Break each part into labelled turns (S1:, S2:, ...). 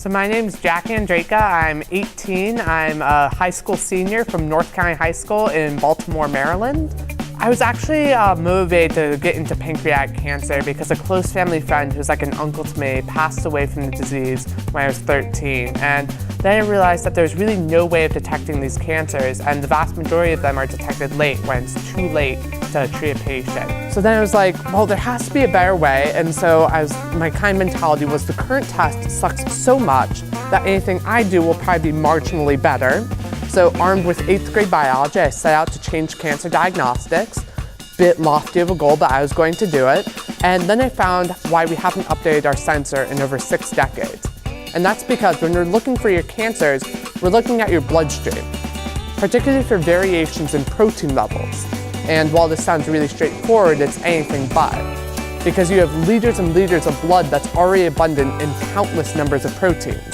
S1: So my name's Jack Andraka. I'm 18. I'm a high school senior from North County High School in Baltimore, Maryland. I was actually motivated to get into pancreatic cancer because a close family friend who's like an uncle to me passed away from the disease when I was 13. And then I realized that there's really no way of detecting these cancers, and the vast majority of them are detected late when it's too late to treat a patient. So then I was like, well, there has to be a better way. And so my kind mentality was the current test sucks so much that anything I do will probably be marginally better. So armed with 8th grade biology, I set out to change cancer diagnostics. Bit lofty of a goal, but I was going to do it. And then I found why we haven't updated our sensor in over 6 decades. And that's because when we're looking for your cancers, we're looking at your bloodstream, particularly for variations in protein levels. And while this sounds really straightforward, it's anything but. Because you have liters and liters of blood that's already abundant in countless numbers of proteins.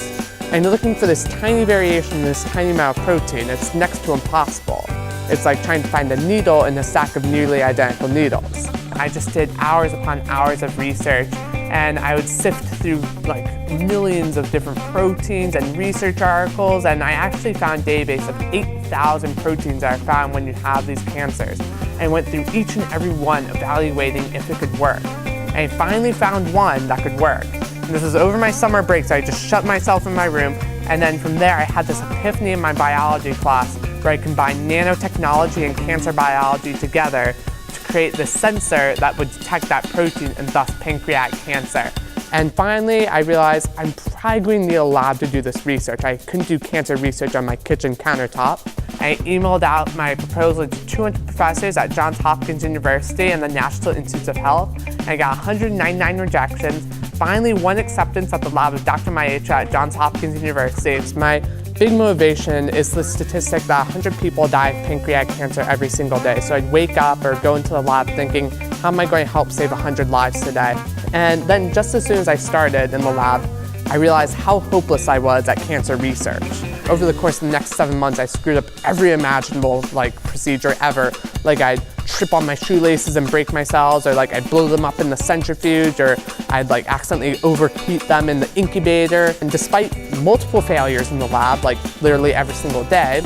S1: And you're looking for this tiny variation in this tiny amount of protein. It's next to impossible. It's like trying to find a needle in a stack of nearly identical needles. I just did hours upon hours of research, and I would sift through like millions of different proteins and research articles, and I actually found a database of 8,000 proteins that are found when you have these cancers, and went through each and every one evaluating if it could work. And I finally found one that could work. And this was over my summer break, so I just shut myself in my room, and then from there I had this epiphany in my biology class where I combined nanotechnology and cancer biology together to create this sensor that would detect that protein and thus pancreatic cancer. And finally, I realized I'm probably going to need a lab to do this research. I couldn't do cancer research on my kitchen countertop. I emailed out my proposal to 200 professors at Johns Hopkins University and the National Institutes of Health, and I got 199 rejections. Finally, one acceptance at the lab of Dr. Maecha at Johns Hopkins University. It's my big motivation is the statistic that 100 people die of pancreatic cancer every single day. So I'd wake up or go into the lab thinking, how am I going to help save 100 lives today? And then just as soon as I started in the lab, I realized how hopeless I was at cancer research. Over the course of the next 7 months, I screwed up every imaginable procedure ever. I'd trip on my shoelaces and break my cells, or I'd blow them up in the centrifuge, or I'd accidentally overheat them in the incubator. And despite multiple failures in the lab, literally every single day,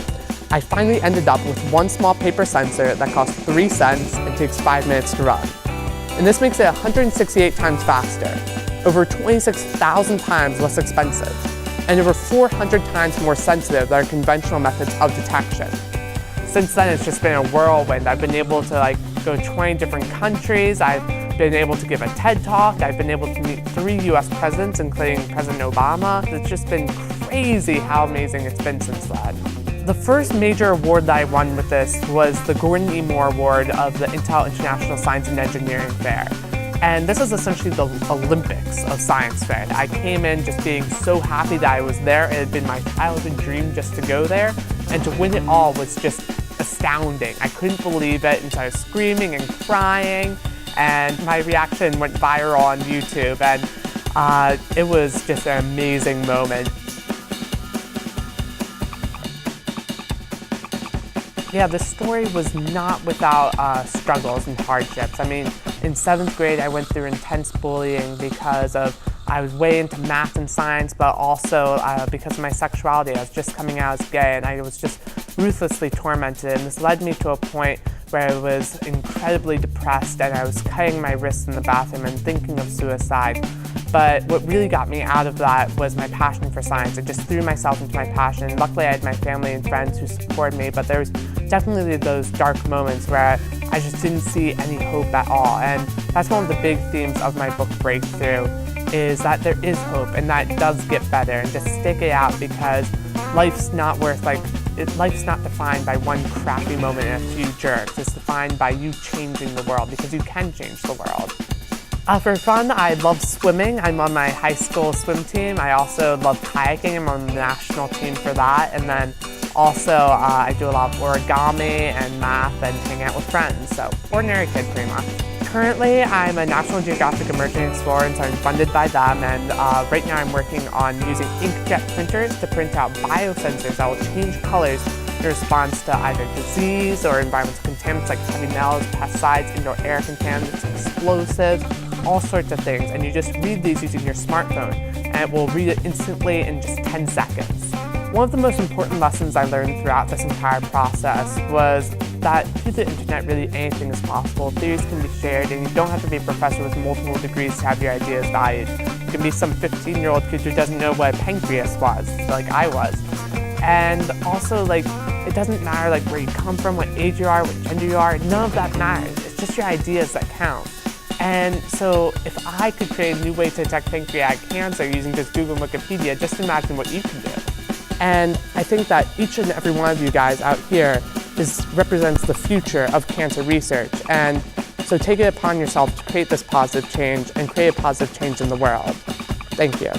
S1: I finally ended up with one small paper sensor that costs 3 cents and takes 5 minutes to run. And this makes it 168 times faster, over 26,000 times less expensive, and over 400 times more sensitive than our conventional methods of detection. Since then, it's just been a whirlwind. I've been able to go to 20 different countries. I've been able to give a TED Talk. I've been able to meet 3 US presidents, including President Obama. It's just been crazy how amazing it's been since then. The first major award that I won with this was the Gordon E. Moore Award of the Intel International Science and Engineering Fair. And this is essentially the Olympics of science fair. I came in just being so happy that I was there. It had been my childhood dream just to go there, and to win it all was just astounding. I couldn't believe it, and so I was screaming and crying, and my reaction went viral on YouTube, and it was just an amazing moment. Yeah, this story was not without struggles and hardships. I mean, in 7th grade, I went through intense bullying because I was way into math and science, but also because of my sexuality. I was just coming out as gay, and I was just ruthlessly tormented. And this led me to a point where I was incredibly depressed, and I was cutting my wrists in the bathroom and thinking of suicide. But what really got me out of that was my passion for science. I just threw myself into my passion. Luckily, I had my family and friends who supported me, but there was definitely those dark moments where I just didn't see any hope at all. And that's one of the big themes of my book, Breakthrough, is that there is hope and that it does get better, and just stick it out, because life's not defined by one crappy moment and a few jerks. It's defined by you changing the world, because you can change the world. For fun, I love swimming. I'm on my high school swim team. I also love kayaking. I'm on the national team for that. And then also I do a lot of origami and math and hang out with friends. So ordinary kid, pretty much. Currently, I'm a National Geographic Emerging Explorer, and so I'm funded by them. And right now I'm working on using inkjet printers to print out biosensors that will change colors in response to either disease or environmental contaminants like heavy metals, pesticides, indoor air contaminants, explosives, all sorts of things. And you just read these using your smartphone, and it will read it instantly in just 10 seconds. One of the most important lessons I learned throughout this entire process was that through the internet, really anything is possible. Theories can be shared, and you don't have to be a professor with multiple degrees to have your ideas valued. You can be some 15-year-old kid who doesn't know what a pancreas was, like I was. And also, it doesn't matter where you come from, what age you are, what gender you are, none of that matters. It's just your ideas that count. And so if I could create a new way to detect pancreatic cancer using just Google and Wikipedia, just imagine what you can do. And I think that each and every one of you guys out here represents the future of cancer research. And so take it upon yourself to create this positive change and create a positive change in the world. Thank you.